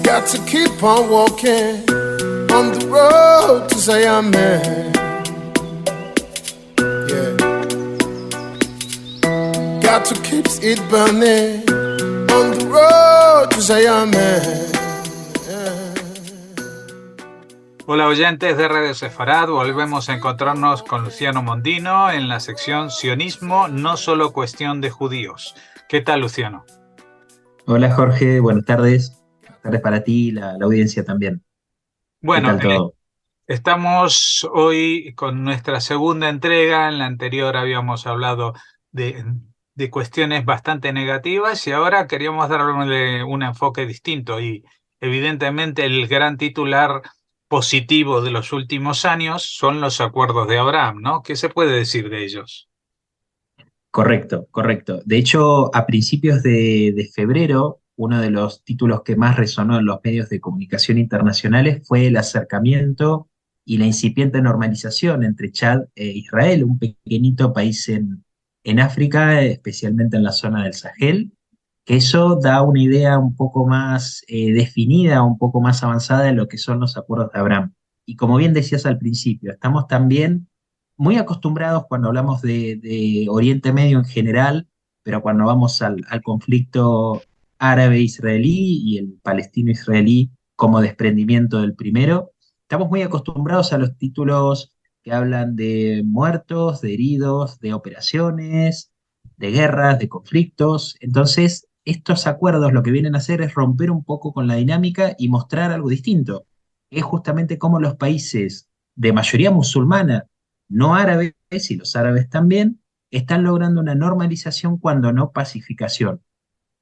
Got to keep on walking on the road to Zion, man. Yeah. Got to keep it burning on the road to Zion, man. Hola oyentes de Radio Sefarad, volvemos a encontrarnos con Luciano Mondino en la sección Sionismo, no solo cuestión de judíos. ¿Qué tal, Luciano? Hola Jorge, buenas tardes. Buenas tardes para ti y la audiencia también. ¿Qué Bueno, tal todo? estamos hoy con nuestra segunda entrega. En la anterior habíamos hablado de cuestiones bastante negativas y ahora queríamos darle un enfoque distinto. Y evidentemente el gran titular positivo de los últimos años son los acuerdos de Abraham, ¿no? ¿Qué se puede decir de ellos? Correcto, correcto. De hecho, a principios de febrero, uno de los títulos que más resonó en los medios de comunicación internacionales fue el acercamiento y la incipiente normalización entre Chad e Israel, un pequeñito país en África, especialmente en la zona del Sahel, que eso da una idea un poco más definida, un poco más avanzada de lo que son los acuerdos de Abraham. Y como bien decías al principio, estamos también muy acostumbrados cuando hablamos de Oriente Medio en general, pero cuando vamos al conflicto árabe-israelí y el palestino-israelí como desprendimiento del primero, estamos muy acostumbrados a los títulos que hablan de muertos, de heridos, de operaciones, de guerras, de conflictos. Entonces, estos acuerdos lo que vienen a hacer es romper un poco con la dinámica y mostrar algo distinto. Es justamente cómo los países de mayoría musulmana, no árabes, y los árabes también, están logrando una normalización cuando no pacificación.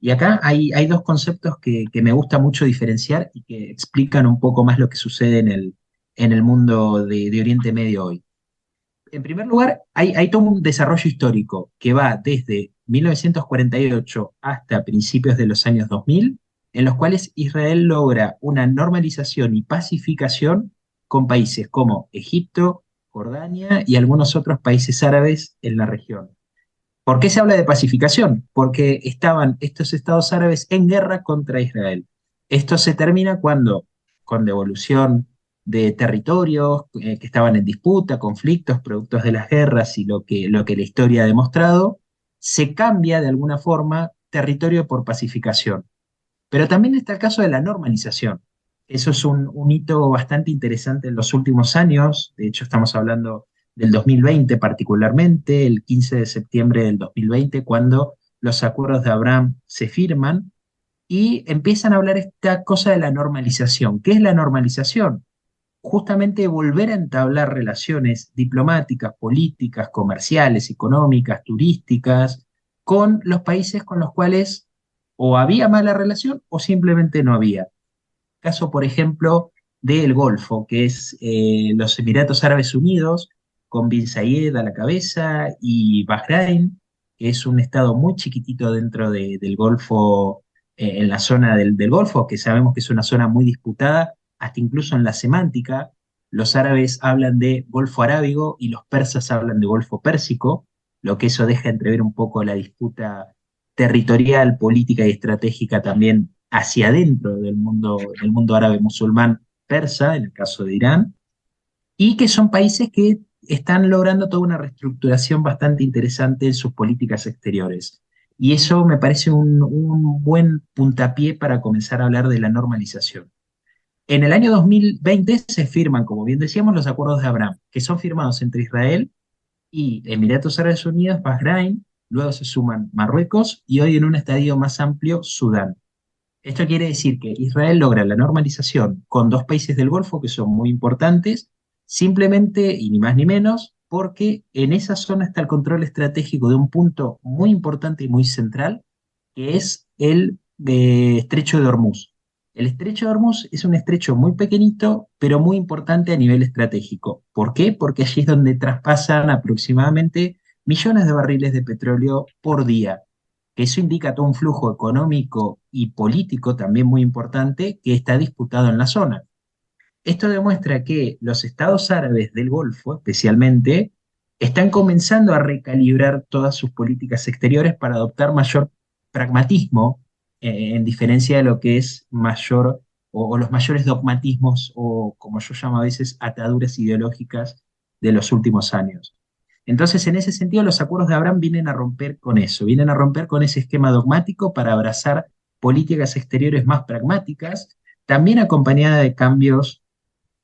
Y acá hay dos conceptos que me gusta mucho diferenciar y que explican un poco más lo que sucede en el mundo de Oriente Medio hoy. En primer lugar, hay todo un desarrollo histórico que va desde 1948 hasta principios de los años 2000, en los cuales Israel logra una normalización y pacificación con países como Egipto, Jordania y algunos otros países árabes en la región. ¿Por qué se habla de pacificación? Porque estaban estos estados árabes en guerra contra Israel. Esto se termina cuando, con devolución de territorios que estaban en disputa, conflictos, productos de las guerras y lo que la historia ha demostrado, se cambia de alguna forma territorio por pacificación. Pero también está el caso de la normalización. Eso es un hito bastante interesante en los últimos años. De hecho, estamos hablando del 2020 particularmente, el 15 de septiembre del 2020, cuando los acuerdos de Abraham se firman y empiezan a hablar esta cosa de la normalización. ¿Qué es la normalización? Justamente volver a entablar relaciones diplomáticas, políticas, comerciales, económicas, turísticas, con los países con los cuales o había mala relación o simplemente no había. Caso, por ejemplo, del Golfo, que es los Emiratos Árabes Unidos, con Bin Zayed a la cabeza, y Bahrein, que es un estado muy chiquitito dentro del Golfo, en la zona del Golfo, que sabemos que es una zona muy disputada, hasta incluso en la semántica. Los árabes hablan de Golfo Arábigo y los persas hablan de Golfo Pérsico, lo que eso deja entrever un poco la disputa territorial, política y estratégica también hacia adentro del mundo árabe musulmán persa, en el caso de Irán, y que son países que están logrando toda una reestructuración bastante interesante en sus políticas exteriores. Y eso me parece un buen puntapié para comenzar a hablar de la normalización. En el año 2020 se firman, como bien decíamos, los acuerdos de Abraham, que son firmados entre Israel y Emiratos Árabes Unidos, Bahrein, luego se suman Marruecos y hoy en un estadio más amplio, Sudán. Esto quiere decir que Israel logra la normalización con dos países del Golfo que son muy importantes, simplemente y ni más ni menos, porque en esa zona está el control estratégico de un punto muy importante y muy central, que es el estrecho de Hormuz. El estrecho de Hormuz es un estrecho muy pequeñito, pero muy importante a nivel estratégico. ¿Por qué? Porque allí es donde traspasan aproximadamente millones de barriles de petróleo por día, que eso indica todo un flujo económico y político también muy importante que está disputado en la zona. Esto demuestra que los estados árabes del Golfo, especialmente, están comenzando a recalibrar todas sus políticas exteriores para adoptar mayor pragmatismo, en diferencia de lo que es mayor o los mayores dogmatismos, o como yo llamo a veces, ataduras ideológicas de los últimos años. Entonces, en ese sentido, los acuerdos de Abraham vienen a romper con eso, vienen a romper con ese esquema dogmático para abrazar políticas exteriores más pragmáticas, también acompañada de cambios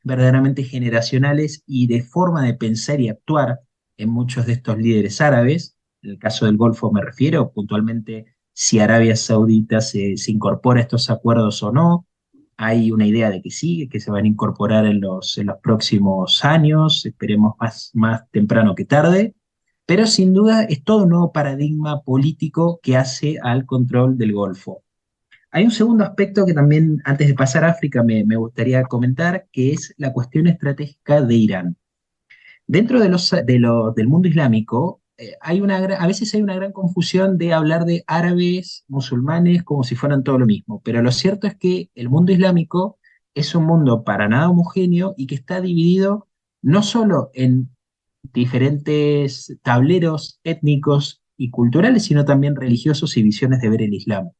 verdaderamente generacionales y de forma de pensar y actuar en muchos de estos líderes árabes. En el caso del Golfo me refiero puntualmente si Arabia Saudita se incorpora a estos acuerdos o no. Hay una idea de que sí, que se van a incorporar en los próximos años, esperemos más temprano que tarde, pero sin duda es todo un nuevo paradigma político que hace al control del Golfo. Hay un segundo aspecto que también, antes de pasar a África, me gustaría comentar, que es la cuestión estratégica de Irán. Dentro del mundo islámico, a veces hay una gran confusión de hablar de árabes, musulmanes, como si fueran todo lo mismo, pero lo cierto es que el mundo islámico es un mundo para nada homogéneo y que está dividido no solo en diferentes tableros étnicos y culturales, sino también religiosos y visiones de ver el Islam.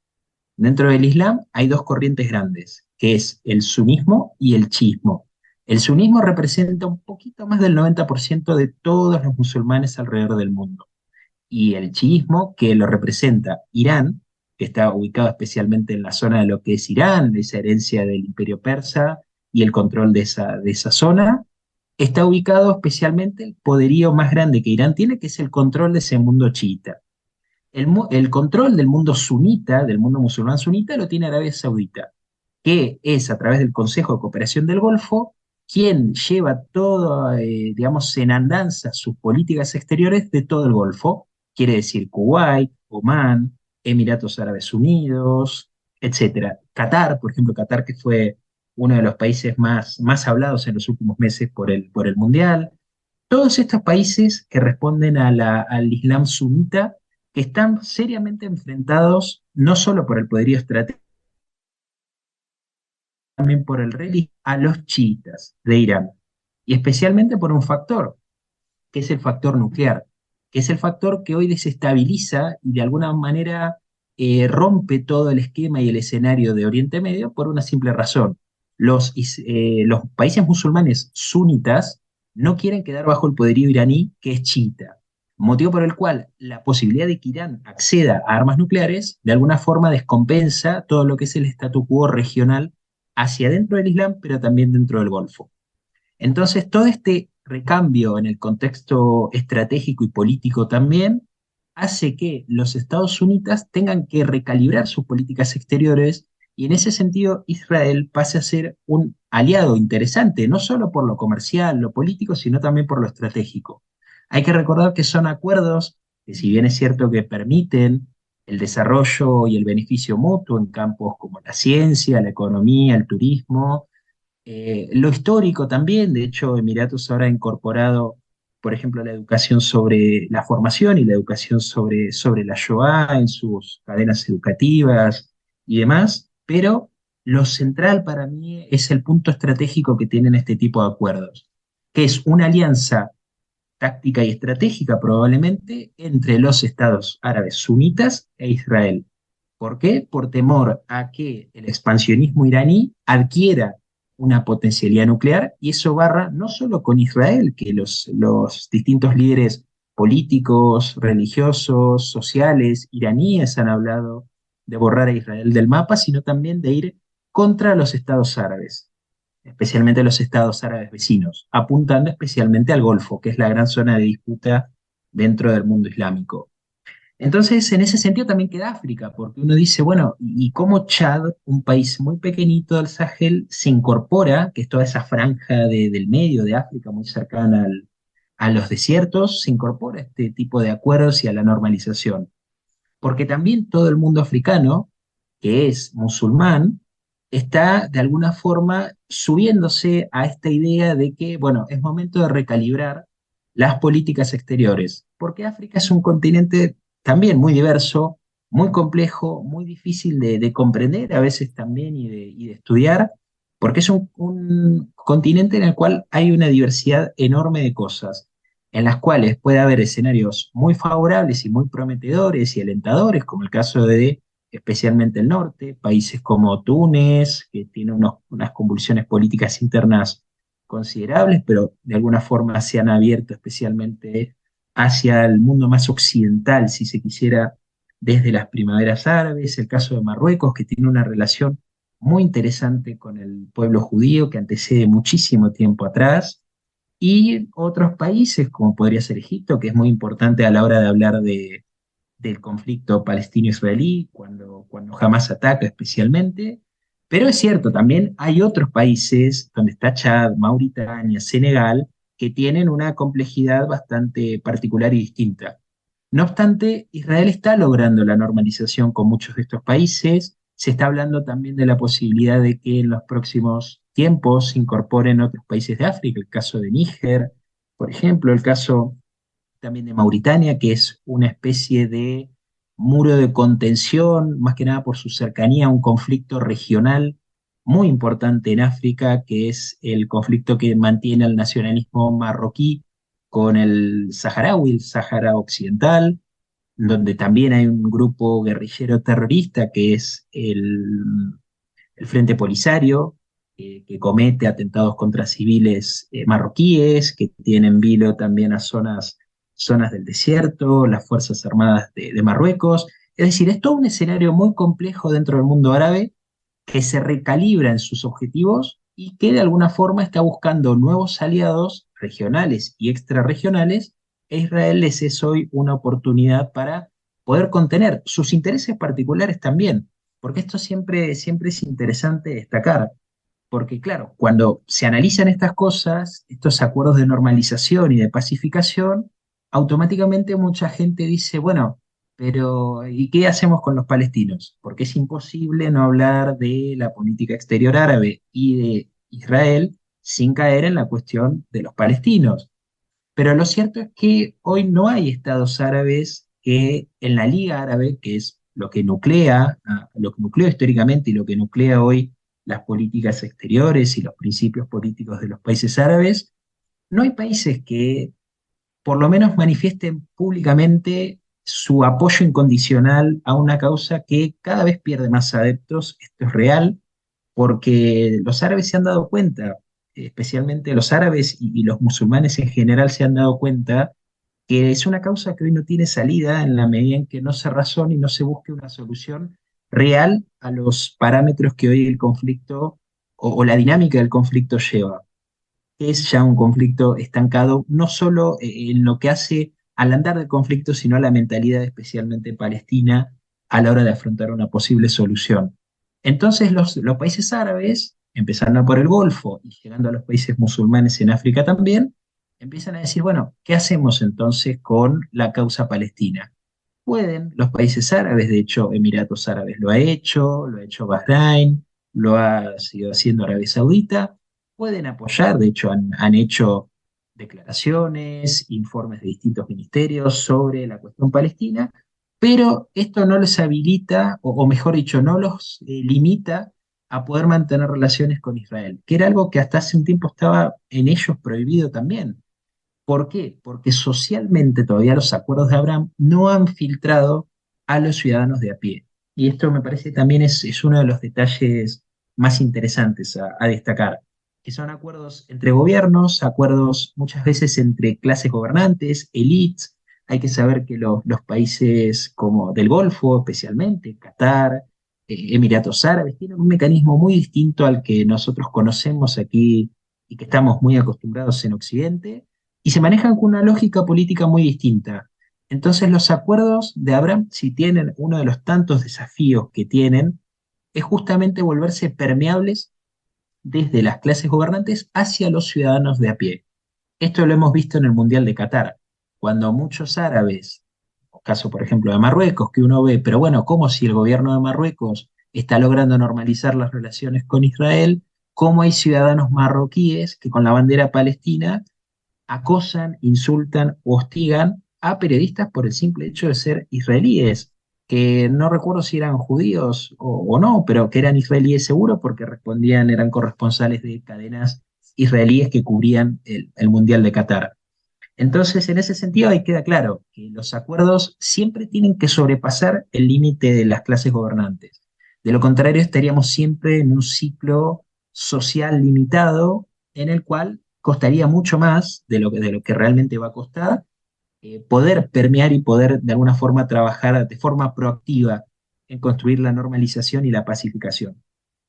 Dentro del Islam hay dos corrientes grandes, que es el sunismo y el chiismo. El sunismo representa un poquito más del 90% de todos los musulmanes alrededor del mundo. Y el chiismo, que lo representa Irán, que está ubicado especialmente en la zona de lo que es Irán, esa herencia del imperio persa y el control de esa zona, está ubicado especialmente el poderío más grande que Irán tiene, que es el control de ese mundo chiita. El control del mundo sunita, del mundo musulmán sunita, lo tiene Arabia Saudita, que es a través del Consejo de Cooperación del Golfo quien lleva todo, digamos, en andanza sus políticas exteriores de todo el Golfo, quiere decir Kuwait, Omán, Emiratos Árabes Unidos, etcétera. Qatar, por ejemplo, Qatar que fue uno de los países más hablados en los últimos meses por el Mundial. Todos estos países que responden al Islam sunita, que están seriamente enfrentados no solo por el poderío estratégico, también por el religioso, a los chiitas de Irán. Y especialmente por un factor, que es el factor nuclear, que es el factor que hoy desestabiliza y de alguna manera rompe todo el esquema y el escenario de Oriente Medio por una simple razón. Los países musulmanes sunitas no quieren quedar bajo el poderío iraní, que es chiita, motivo por el cual la posibilidad de que Irán acceda a armas nucleares de alguna forma descompensa todo lo que es el statu quo regional hacia dentro del Islam, pero también dentro del Golfo. Entonces, todo este recambio en el contexto estratégico y político también hace que los Estados Unidos tengan que recalibrar sus políticas exteriores y en ese sentido Israel pase a ser un aliado interesante, no solo por lo comercial, lo político, sino también por lo estratégico. Hay que recordar que son acuerdos que si bien es cierto que permiten el desarrollo y el beneficio mutuo en campos como la ciencia, la economía, el turismo, lo histórico también. De hecho, Emiratos ahora ha incorporado, por ejemplo, la educación sobre la formación y la educación sobre la Shoah en sus cadenas educativas y demás, pero lo central para mí es el punto estratégico que tienen este tipo de acuerdos, que es una alianza táctica y estratégica probablemente entre los estados árabes sunitas e Israel. ¿Por qué? Por temor a que el expansionismo iraní adquiera una potencialidad nuclear y eso barra no solo con Israel, que los distintos líderes políticos, religiosos, sociales, iraníes han hablado de borrar a Israel del mapa, sino también de ir contra los estados árabes, especialmente los estados árabes vecinos, apuntando especialmente al Golfo, que es la gran zona de disputa dentro del mundo islámico. Entonces, en ese sentido también queda África, porque uno dice, bueno, ¿y cómo Chad, un país muy pequeñito del Sahel, se incorpora, que es toda esa franja del medio de África muy cercana a los desiertos, se incorpora a este tipo de acuerdos y a la normalización? Porque también todo el mundo africano, que es musulmán, está de alguna forma subiéndose a esta idea de que, bueno, es momento de recalibrar las políticas exteriores, porque África es un continente también muy diverso, muy complejo, muy difícil de comprender a veces también y de estudiar, porque es un continente en el cual hay una diversidad enorme de cosas, en las cuales puede haber escenarios muy favorables y muy prometedores y alentadores, como el caso de especialmente el norte, países como Túnez, que tiene unas convulsiones políticas internas considerables, pero de alguna forma se han abierto especialmente hacia el mundo más occidental, si se quisiera, desde las primaveras árabes, el caso de Marruecos, que tiene una relación muy interesante con el pueblo judío que antecede muchísimo tiempo atrás, y otros países, como podría ser Egipto, que es muy importante a la hora de hablar del conflicto palestino-israelí, cuando Hamas ataca especialmente. Pero es cierto, también hay otros países, donde está Chad, Mauritania, Senegal, que tienen una complejidad bastante particular y distinta. No obstante, Israel está logrando la normalización con muchos de estos países. Se está hablando también de la posibilidad de que en los próximos tiempos se incorporen otros países de África, el caso de Níger, por ejemplo, el caso también de Mauritania, que es una especie de muro de contención, más que nada por su cercanía a un conflicto regional muy importante en África, que es el conflicto que mantiene el nacionalismo marroquí con el saharaui, el Sahara Occidental, donde también hay un grupo guerrillero terrorista que es el Frente Polisario, que comete atentados contra civiles marroquíes, que tienen vilo también a zonas del desierto, las Fuerzas Armadas de Marruecos. Es decir, es todo un escenario muy complejo dentro del mundo árabe que se recalibra en sus objetivos y que de alguna forma está buscando nuevos aliados regionales y extrarregionales, e Israel les es hoy una oportunidad para poder contener sus intereses particulares también, porque esto siempre es interesante destacar, porque claro, cuando se analizan estas cosas, estos acuerdos de normalización y de pacificación, automáticamente mucha gente dice, bueno, pero ¿y qué hacemos con los palestinos? Porque es imposible no hablar de la política exterior árabe y de Israel sin caer en la cuestión de los palestinos. Pero lo cierto es que hoy no hay estados árabes que en la Liga Árabe, que es lo que nucleó históricamente y lo que nuclea hoy las políticas exteriores y los principios políticos de los países árabes, no hay países que por lo menos manifiesten públicamente su apoyo incondicional a una causa que cada vez pierde más adeptos. Esto es real, porque los árabes se han dado cuenta, especialmente los árabes y los musulmanes en general se han dado cuenta que es una causa que hoy no tiene salida en la medida en que no se razone y no se busque una solución real a los parámetros que hoy el conflicto o la dinámica del conflicto lleva. Es ya un conflicto estancado, no solo en lo que hace al andar del conflicto, sino a la mentalidad especialmente palestina a la hora de afrontar una posible solución. Entonces los países árabes, empezando por el Golfo y llegando a los países musulmanes en África también, empiezan a decir, bueno, ¿qué hacemos entonces con la causa palestina? Pueden los países árabes, de hecho Emiratos Árabes lo ha hecho Bahrein, lo ha seguido haciendo Arabia Saudita, pueden apoyar, de hecho han hecho declaraciones, informes de distintos ministerios sobre la cuestión palestina, pero esto no les habilita, o mejor dicho, no los limita a poder mantener relaciones con Israel, que era algo que hasta hace un tiempo estaba en ellos prohibido también. ¿Por qué? Porque socialmente todavía los acuerdos de Abraham no han filtrado a los ciudadanos de a pie. Y esto me parece también es uno de los detalles más interesantes a destacar, que son acuerdos entre gobiernos, acuerdos muchas veces entre clases gobernantes, élites. Hay que saber que los países como del Golfo, especialmente Qatar, Emiratos Árabes, tienen un mecanismo muy distinto al que nosotros conocemos aquí y que estamos muy acostumbrados en Occidente, y se manejan con una lógica política muy distinta. Entonces los acuerdos de Abraham, si tienen uno de los tantos desafíos que tienen, es justamente volverse permeables desde las clases gobernantes hacia los ciudadanos de a pie. Esto lo hemos visto en el Mundial de Qatar, cuando muchos árabes, caso por ejemplo de Marruecos, que uno ve, pero bueno, ¿cómo si el gobierno de Marruecos está logrando normalizar las relaciones con Israel? ¿Cómo hay ciudadanos marroquíes que con la bandera palestina acosan, insultan o hostigan a periodistas por el simple hecho de ser israelíes, que no recuerdo si eran judíos o no, pero que eran israelíes seguro porque respondían, eran corresponsales de cadenas israelíes que cubrían el Mundial de Qatar? Entonces, en ese sentido, ahí queda claro que los acuerdos siempre tienen que sobrepasar el límite de las clases gobernantes. De lo contrario, estaríamos siempre en un ciclo social limitado en el cual costaría mucho más de lo que realmente va a costar poder permear y poder de alguna forma trabajar de forma proactiva en construir la normalización y la pacificación.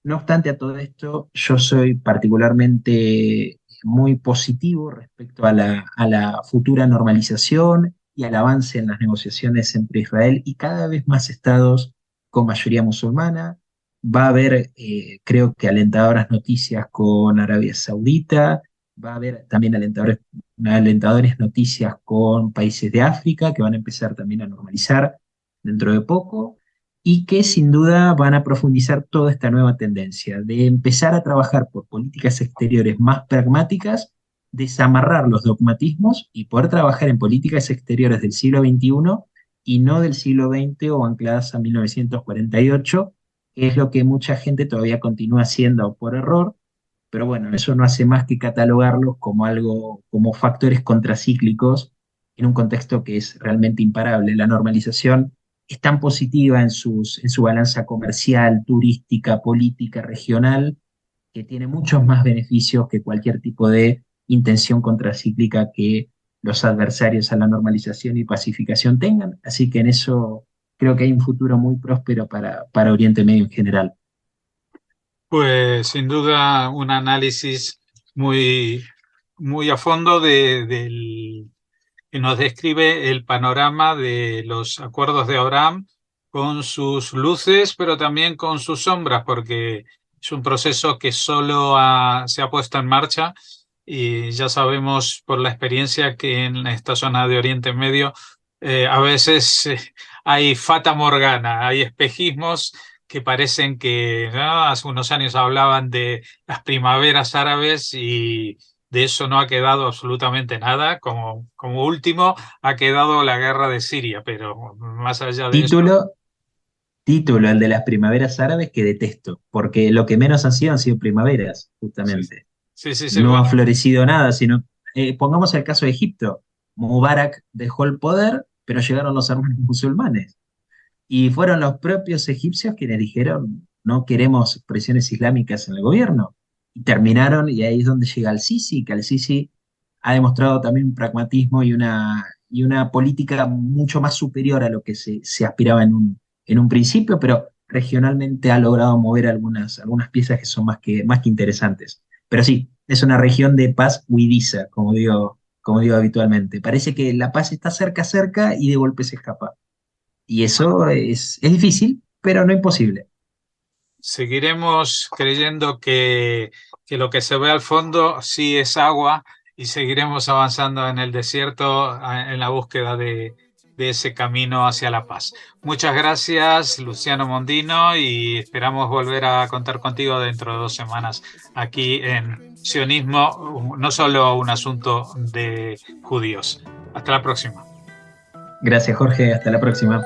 No obstante a todo esto, yo soy particularmente muy positivo respecto a la futura normalización y al avance en las negociaciones entre Israel y cada vez más estados con mayoría musulmana. Va a haber, creo que, alentadoras noticias con Arabia Saudita, va a haber también alentadores noticias con países de África que van a empezar también a normalizar dentro de poco y que sin duda van a profundizar toda esta nueva tendencia de empezar a trabajar por políticas exteriores más pragmáticas, desamarrar los dogmatismos y poder trabajar en políticas exteriores del siglo XXI y no del siglo XX o ancladas a 1948, que es lo que mucha gente todavía continúa haciendo por error, pero bueno, eso no hace más que catalogarlos como algo, como factores contracíclicos en un contexto que es realmente imparable. La normalización es tan positiva en su balanza comercial, turística, política, regional, que tiene muchos más beneficios que cualquier tipo de intención contracíclica que los adversarios a la normalización y pacificación tengan. Así que en eso creo que hay un futuro muy próspero para Oriente Medio en general. Pues sin duda un análisis muy, muy a fondo que nos describe el panorama de los acuerdos de Abraham con sus luces, pero también con sus sombras, porque es un proceso que se ha puesto en marcha y ya sabemos por la experiencia que en esta zona de Oriente Medio a veces hay fata morgana, hay espejismos que parecen que hace unos años hablaban de las primaveras árabes y de eso no ha quedado absolutamente nada. Como último ha quedado la guerra de Siria, pero más allá de eso. Título, título, el de las primaveras árabes que detesto, porque lo que menos han sido primaveras, Sí, justamente. sí, sí, sí, No bueno, ha florecido nada, sino, pongamos el caso de Egipto. Mubarak dejó el poder, pero llegaron los hermanos musulmanes. Y fueron los propios egipcios quienes dijeron, no queremos presiones islámicas en el gobierno. Y terminaron, y ahí es donde llega al-Sisi, que al-Sisi ha demostrado también un pragmatismo y una política mucho más superior a lo que se aspiraba en un principio, pero regionalmente ha logrado mover algunas piezas que son más que interesantes. Pero sí, es una región de paz huidiza, como digo habitualmente. Parece que la paz está cerca, cerca y de golpe se escapa. Y eso es difícil, pero no imposible. seguiremos creyendo que lo que se ve al fondo sí es agua y seguiremos avanzando en el desierto en la búsqueda de ese camino hacia la paz. Muchas gracias, Luciano Mondino, y esperamos volver a contar contigo dentro de 2 semanas aquí en Sionismo, no solo un asunto de judíos. Hasta la próxima. Gracias, Jorge. Hasta la próxima.